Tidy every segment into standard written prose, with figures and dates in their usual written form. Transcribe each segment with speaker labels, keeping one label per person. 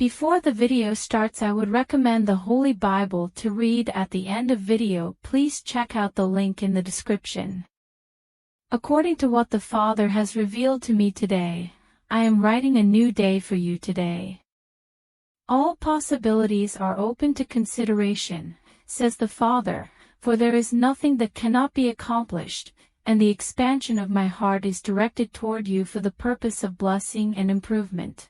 Speaker 1: Before the video starts, I would recommend the Holy Bible to read at the end of video. Please check out the link in the description. According to what the Father has revealed to me today, I am writing a new day for you today. All possibilities are open to consideration, says the Father, for there is nothing that cannot be accomplished, and the expansion of my heart is directed toward you for the purpose of blessing and improvement.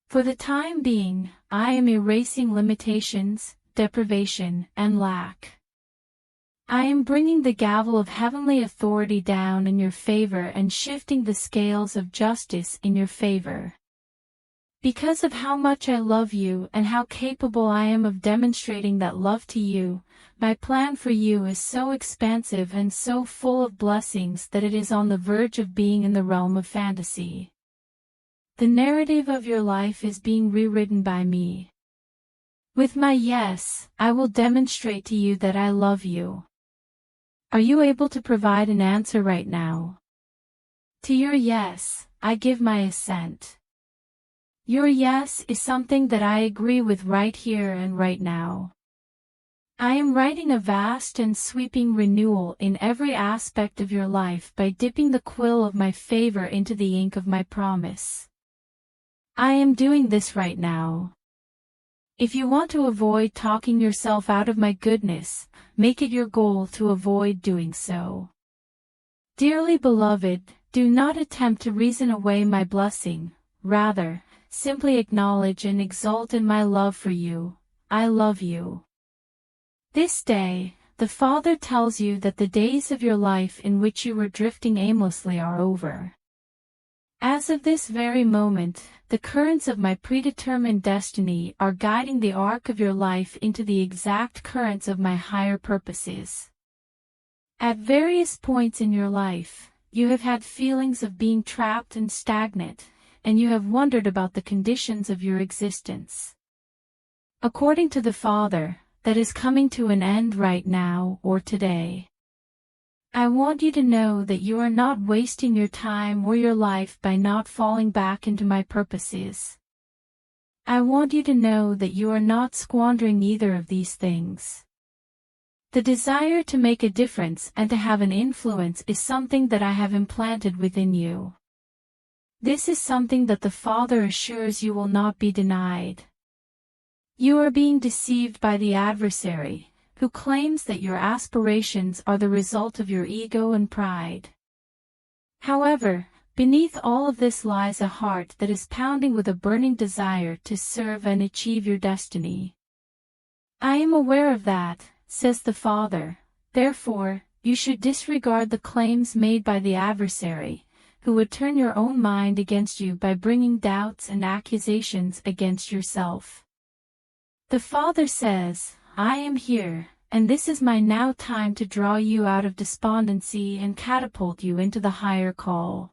Speaker 1: For the time being, I am erasing limitations, deprivation, and lack. I am bringing the gavel of heavenly authority down in your favor and shifting the scales of justice in your favor. Because of how much I love you and how capable I am of demonstrating that love to you, my plan for you is so expansive and so full of blessings that it is on the verge of being in the realm of fantasy. The narrative of your life is being rewritten by me. With my yes, I will demonstrate to you that I love you. Are you able to provide an answer right now? To your yes, I give my assent. Your yes is something that I agree with right here and right now. I am writing a vast and sweeping renewal in every aspect of your life by dipping the quill of my favor into the ink of my promise. I am doing this right now. If you want to avoid talking yourself out of my goodness, make it your goal to avoid doing so. Dearly beloved, do not attempt to reason away my blessing, rather, simply acknowledge and exult in my love for you. I love you. This day, the Father tells you that the days of your life in which you were drifting aimlessly are over. As of this very moment, the currents of my predetermined destiny are guiding the arc of your life into the exact currents of my higher purposes. At various points in your life, you have had feelings of being trapped and stagnant, and you have wondered about the conditions of your existence. According to the Father, that is coming to an end right now or today. I want you to know that you are not wasting your time or your life by not falling back into my purposes. I want you to know that you are not squandering either of these things. The desire to make a difference and to have an influence is something that I have implanted within you. This is something that the Father assures you will not be denied. You are being deceived by the adversary, who claims that your aspirations are the result of your ego and pride. However, beneath all of this lies a heart that is pounding with a burning desire to serve and achieve your destiny. I am aware of that, says the Father, therefore, you should disregard the claims made by the adversary, who would turn your own mind against you by bringing doubts and accusations against yourself. The Father says, I am here, and this is my now time to draw you out of despondency and catapult you into the higher call.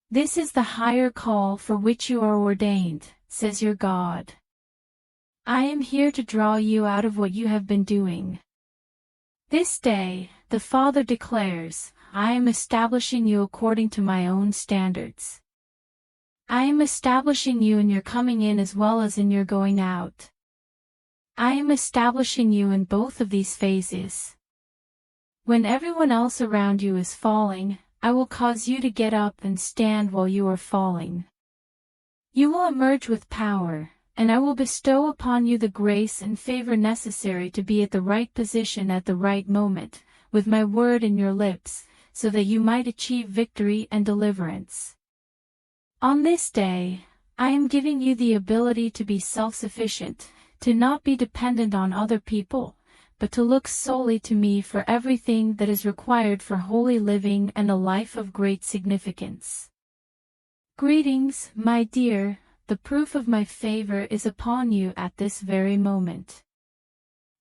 Speaker 1: This is the higher call for which you are ordained, says your God. I am here to draw you out of what you have been doing. This day, the Father declares, I am establishing you according to my own standards. I am establishing you in your coming in as well as in your going out. I am establishing you in both of these phases. When everyone else around you is falling, I will cause you to get up and stand while you are falling. You will emerge with power, and I will bestow upon you the grace and favor necessary to be at the right position at the right moment, with my word in your lips, so that you might achieve victory and deliverance. On this day, I am giving you the ability to be self-sufficient, to not be dependent on other people, but to look solely to me for everything that is required for holy living and a life of great significance. Greetings, my dear, the proof of my favor is upon you at this very moment.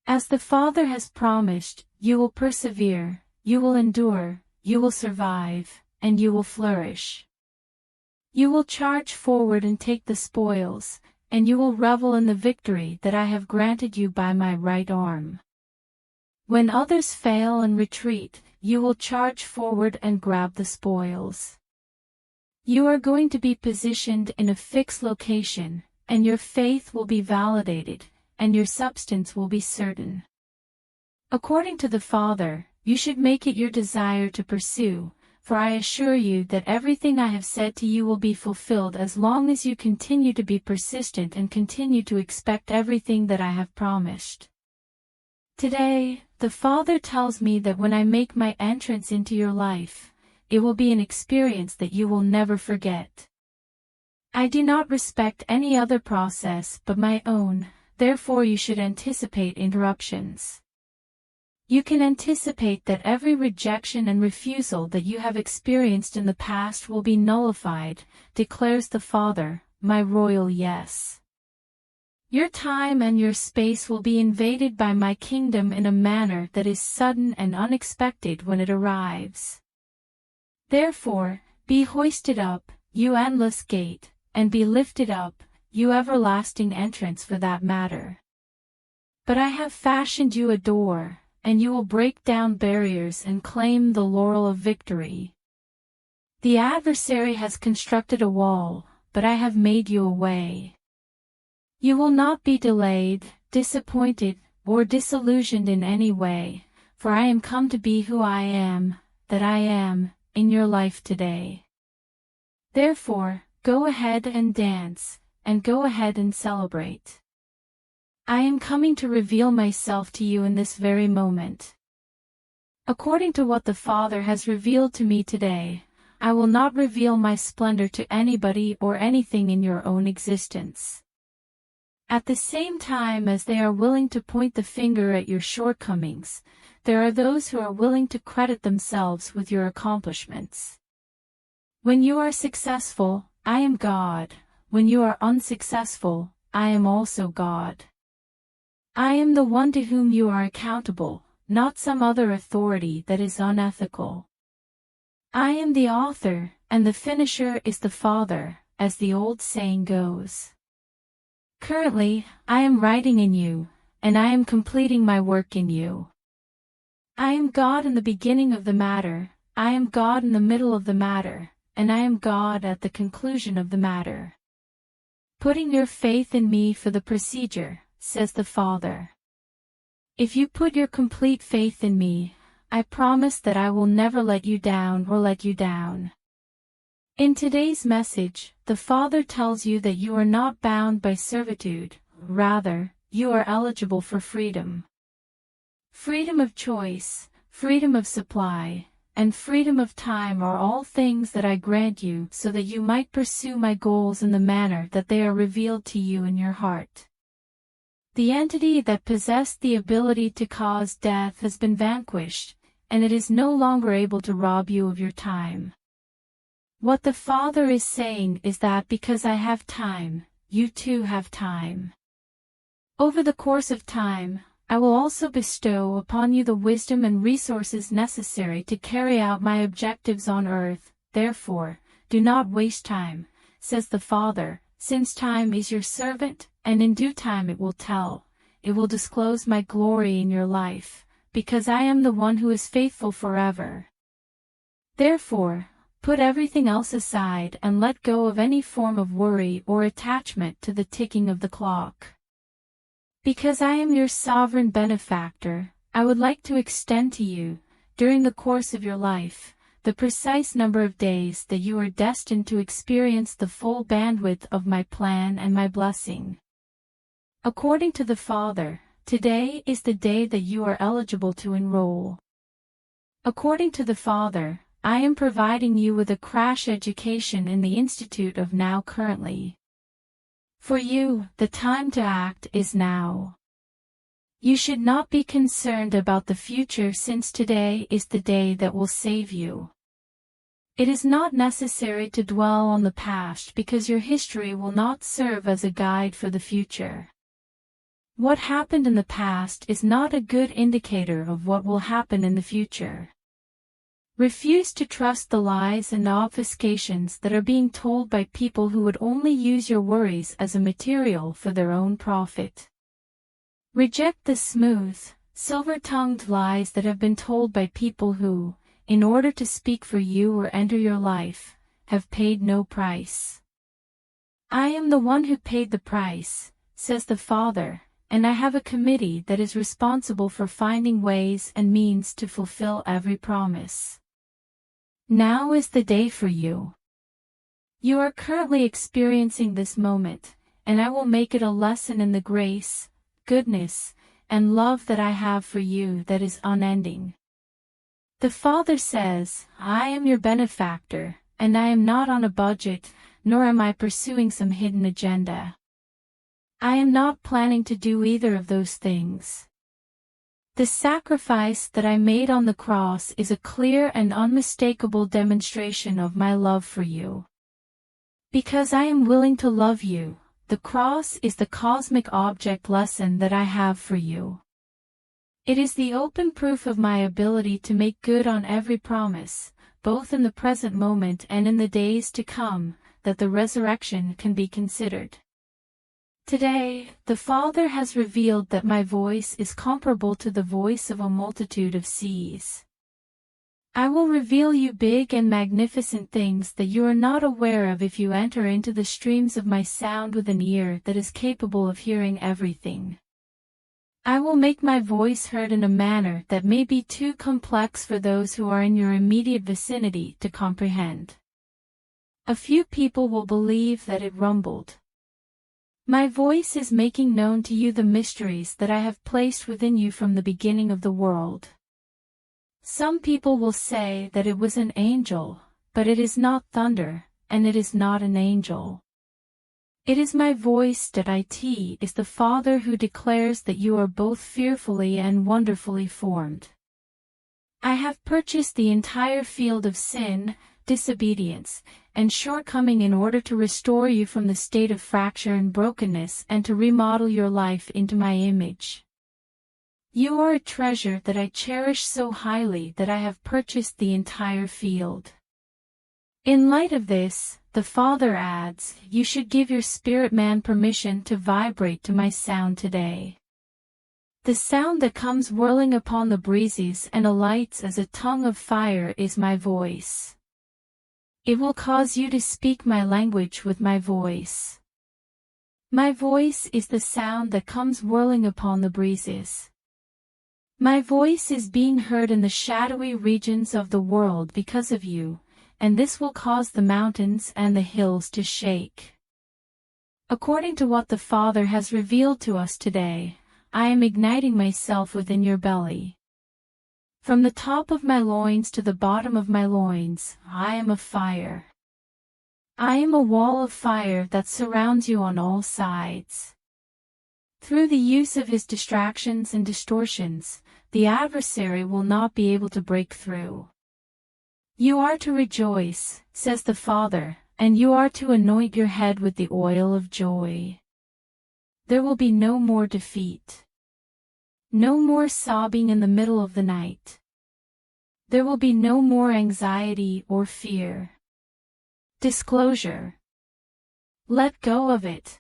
Speaker 1: As the Father has promised, you will persevere, you will endure, you will survive, and you will flourish. You will charge forward and take the spoils, and you will revel in the victory that I have granted you by my right arm. When others fail and retreat, you will charge forward and grab the spoils. You are going to be positioned in a fixed location, and your faith will be validated, and your substance will be certain. According to the Father, you should make it your desire to pursue, for I assure you that everything I have said to you will be fulfilled as long as you continue to be persistent and continue to expect everything that I have promised. Today, the Father tells me that when I make my entrance into your life, it will be an experience that you will never forget. I do not respect any other process but my own, therefore you should anticipate interruptions. You can anticipate that every rejection and refusal that you have experienced in the past will be nullified, declares the Father, my royal yes. Your time and your space will be invaded by my kingdom in a manner that is sudden and unexpected when it arrives. Therefore, be hoisted up, you endless gate, and be lifted up, you everlasting entrance for that matter. But I have fashioned you a door, and you will break down barriers and claim the laurel of victory. The adversary has constructed a wall, but I have made you a way. You will not be delayed, disappointed, or disillusioned in any way, for I am come to be who I am, that I am, in your life today. Therefore, go ahead and dance, and go ahead and celebrate. I am coming to reveal myself to you in this very moment. According to what the Father has revealed to me today, I will not reveal my splendor to anybody or anything in your own existence. At the same time as they are willing to point the finger at your shortcomings, there are those who are willing to credit themselves with your accomplishments. When you are successful, I am God. When you are unsuccessful, I am also God. I am the one to whom you are accountable, not some other authority that is unethical. I am the author, and the finisher is the Father, as the old saying goes. Currently, I am writing in you, and I am completing my work in you. I am God in the beginning of the matter, I am God in the middle of the matter, and I am God at the conclusion of the matter. Putting your faith in me for the procedure, says the Father. If you put your complete faith in me, I promise that I will never let you down or let you down. In today's message, the Father tells you that you are not bound by servitude, rather, you are eligible for freedom. Freedom of choice, freedom of supply, and freedom of time are all things that I grant you so that you might pursue my goals in the manner that they are revealed to you in your heart. The entity that possessed the ability to cause death has been vanquished, and it is no longer able to rob you of your time. What the Father is saying is that because I have time, you too have time. Over the course of time, I will also bestow upon you the wisdom and resources necessary to carry out my objectives on earth. Therefore, do not waste time, says the Father, since time is your servant, and in due time it will tell. It will disclose my glory in your life, because I am the one who is faithful forever. Therefore, put everything else aside and let go of any form of worry or attachment to the ticking of the clock. Because I am your sovereign benefactor, I would like to extend to you, during the course of your life, the precise number of days that you are destined to experience the full bandwidth of my plan and my blessing. According to the Father, today is the day that you are eligible to enroll. According to the Father, I am providing you with a crash education in the Institute of Now currently. For you, the time to act is now. You should not be concerned about the future since today is the day that will save you. It is not necessary to dwell on the past because your history will not serve as a guide for the future. What happened in the past is not a good indicator of what will happen in the future. Refuse to trust the lies and obfuscations that are being told by people who would only use your worries as a material for their own profit. Reject the smooth, silver-tongued lies that have been told by people who, in order to speak for you or enter your life, have paid no price. I am the one who paid the price, says the Father, and I have a committee that is responsible for finding ways and means to fulfill every promise. Now is the day for you. You are currently experiencing this moment, and I will make it a lesson in the grace, goodness, and love that I have for you that is unending. The Father says, I am your benefactor, and I am not on a budget, nor am I pursuing some hidden agenda. I am not planning to do either of those things. The sacrifice that I made on the cross is a clear and unmistakable demonstration of my love for you. Because I am willing to love you, the cross is the cosmic object lesson that I have for you. It is the open proof of my ability to make good on every promise, both in the present moment and in the days to come, that the resurrection can be considered. Today, the Father has revealed that my voice is comparable to the voice of a multitude of seas. I will reveal you big and magnificent things that you are not aware of if you enter into the streams of my sound with an ear that is capable of hearing everything. I will make my voice heard in a manner that may be too complex for those who are in your immediate vicinity to comprehend. A few people will believe that it rumbled. My voice is making known to you the mysteries that I have placed within you from the beginning of the world. Some people will say that it was an angel, but it is not thunder, and it is not an angel. It is my voice that it is the Father who declares that you are both fearfully and wonderfully formed. I have purchased the entire field of sin, disobedience, and shortcoming in order to restore you from the state of fracture and brokenness and to remodel your life into my image. You are a treasure that I cherish so highly that I have purchased the entire field. In light of this, the Father adds, you should give your spirit man permission to vibrate to my sound today. The sound that comes whirling upon the breezes and alights as a tongue of fire is my voice. It will cause you to speak my language with my voice. My voice is the sound that comes whirling upon the breezes. My voice is being heard in the shadowy regions of the world because of you, and this will cause the mountains and the hills to shake. According to what the Father has revealed to us today, I am igniting myself within your belly. From the top of my loins to the bottom of my loins, I am a fire. I am a wall of fire that surrounds you on all sides. Through the use of his distractions and distortions, the adversary will not be able to break through. You are to rejoice, says the Father, and you are to anoint your head with the oil of joy. There will be no more defeat. No more sobbing in the middle of the night. There will be no more anxiety or fear. Disclosure. Let go of it.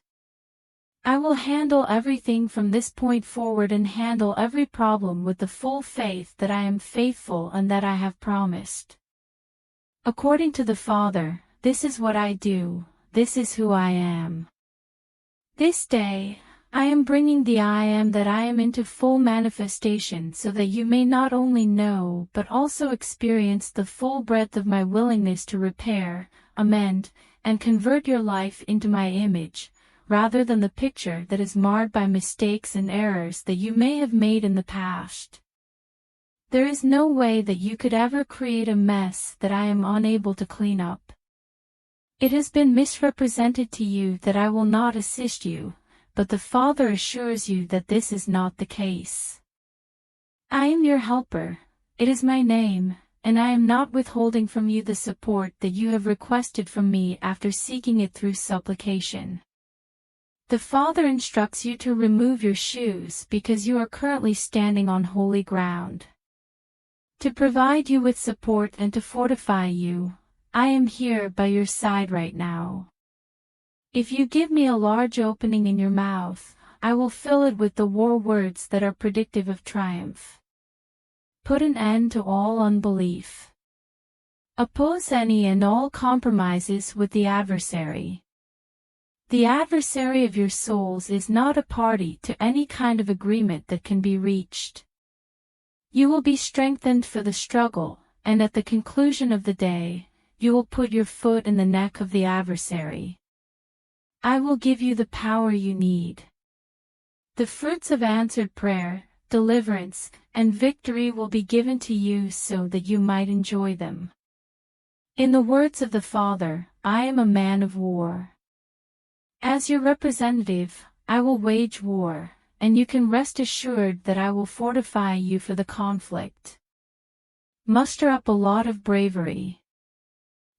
Speaker 1: I will handle everything from this point forward and handle every problem with the full faith that I am faithful and that I have promised. According to the Father, this is what I do, this is who I am. This day, I am bringing the I am that I am into full manifestation so that you may not only know but also experience the full breadth of my willingness to repair, amend, and convert your life into my image, rather than the picture that is marred by mistakes and errors that you may have made in the past. There is no way that you could ever create a mess that I am unable to clean up. It has been misrepresented to you that I will not assist you, but the Father assures you that this is not the case. I am your helper, it is my name, and I am not withholding from you the support that you have requested from me after seeking it through supplication. The Father instructs you to remove your shoes because you are currently standing on holy ground. To provide you with support and to fortify you, I am here by your side right now. If you give me a large opening in your mouth, I will fill it with the war words that are predictive of triumph. Put an end to all unbelief. Oppose any and all compromises with the adversary. The adversary of your souls is not a party to any kind of agreement that can be reached. You will be strengthened for the struggle, and at the conclusion of the day, you will put your foot in the neck of the adversary. I will give you the power you need. The fruits of answered prayer, deliverance, and victory will be given to you so that you might enjoy them. In the words of the Father, I am a man of war. As your representative, I will wage war, and you can rest assured that I will fortify you for the conflict. Muster up a lot of bravery.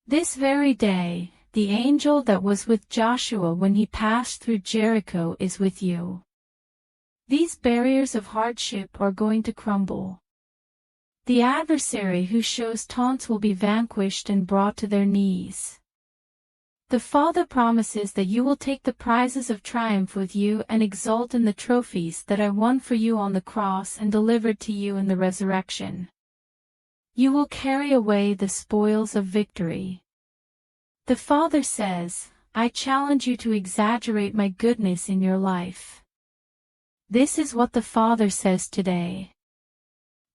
Speaker 1: This very day, the angel that was with Joshua when he passed through Jericho is with you. These barriers of hardship are going to crumble. The adversary who shows taunts will be vanquished and brought to their knees. The Father promises that you will take the prizes of triumph with you and exult in the trophies that I won for you on the cross and delivered to you in the resurrection. You will carry away the spoils of victory. The Father says, I challenge you to exaggerate my goodness in your life. This is what the Father says today.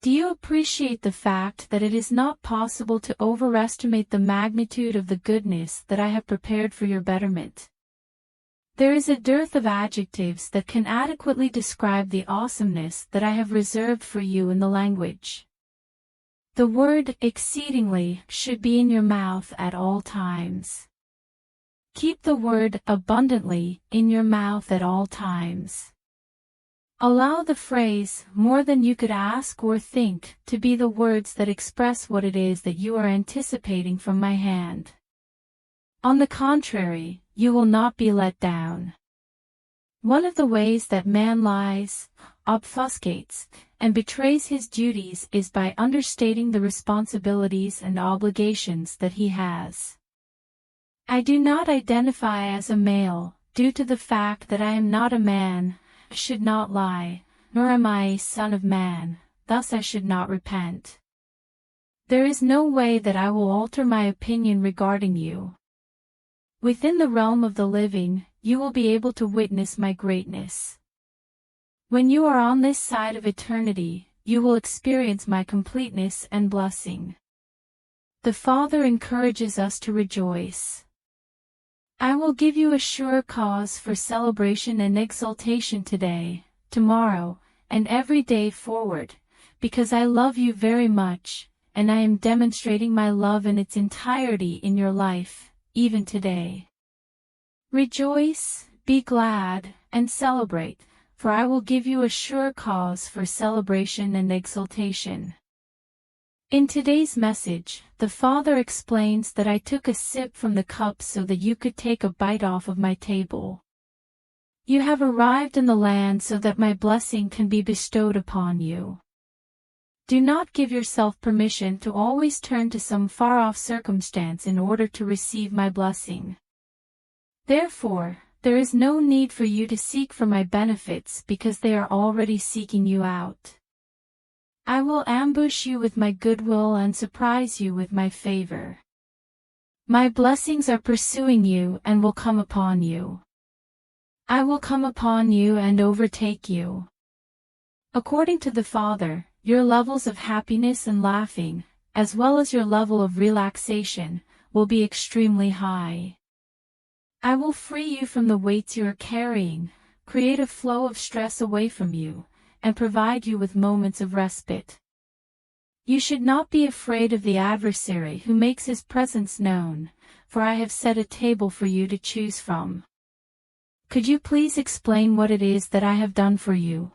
Speaker 1: Do you appreciate the fact that it is not possible to overestimate the magnitude of the goodness that I have prepared for your betterment? There is a dearth of adjectives that can adequately describe the awesomeness that I have reserved for you in the language. The word exceedingly should be in your mouth at all times. Keep the word abundantly in your mouth at all times. Allow the phrase, more than you could ask or think, to be the words that express what it is that you are anticipating from my hand. On the contrary, you will not be let down. One of the ways that man lies, obfuscates, and betrays his duties is by understating the responsibilities and obligations that he has. I do not identify as a male, due to the fact that I am not a man, should not lie, nor am I a son of man, thus I should not repent. There is no way that I will alter my opinion regarding you. Within the realm of the living, you will be able to witness my greatness. When you are on this side of eternity, you will experience my completeness and blessing. The Father encourages us to rejoice. I will give you a sure cause for celebration and exultation today, tomorrow, and every day forward, because I love you very much, and I am demonstrating my love in its entirety in your life, even today. Rejoice, be glad, and celebrate, for I will give you a sure cause for celebration and exultation. In today's message, the Father explains that I took a sip from the cup so that you could take a bite off of my table. You have arrived in the land so that my blessing can be bestowed upon you. Do not give yourself permission to always turn to some far-off circumstance in order to receive my blessing. Therefore, there is no need for you to seek for my benefits because they are already seeking you out. I will ambush you with my goodwill and surprise you with my favor. My blessings are pursuing you and will come upon you. I will come upon you and overtake you. According to the Father, your levels of happiness and laughing, as well as your level of relaxation, will be extremely high. I will free you from the weights you are carrying, create a flow of stress away from you, and provide you with moments of respite. You should not be afraid of the adversary who makes his presence known, for I have set a table for you to choose from. Could you please explain what it is that I have done for you?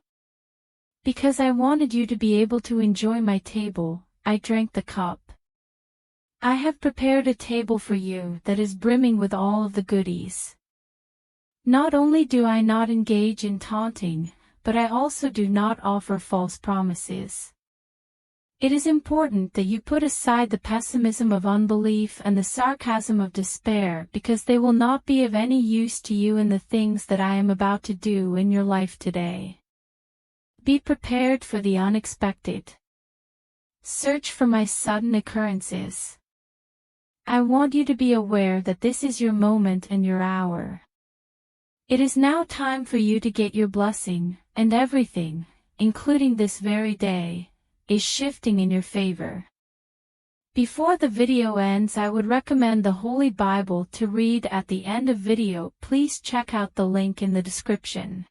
Speaker 1: Because I wanted you to be able to enjoy my table, I drank the cup. I have prepared a table for you that is brimming with all of the goodies. Not only do I not engage in taunting, but I also do not offer false promises. It is important that you put aside the pessimism of unbelief and the sarcasm of despair because they will not be of any use to you in the things that I am about to do in your life today. Be prepared for the unexpected. Search for my sudden occurrences. I want you to be aware that this is your moment and your hour. It is now time for you to get your blessing, and everything, including this very day, is shifting in your favor. Before the video ends, I would recommend the Holy Bible to read at the end of video. Please check out the link in the description.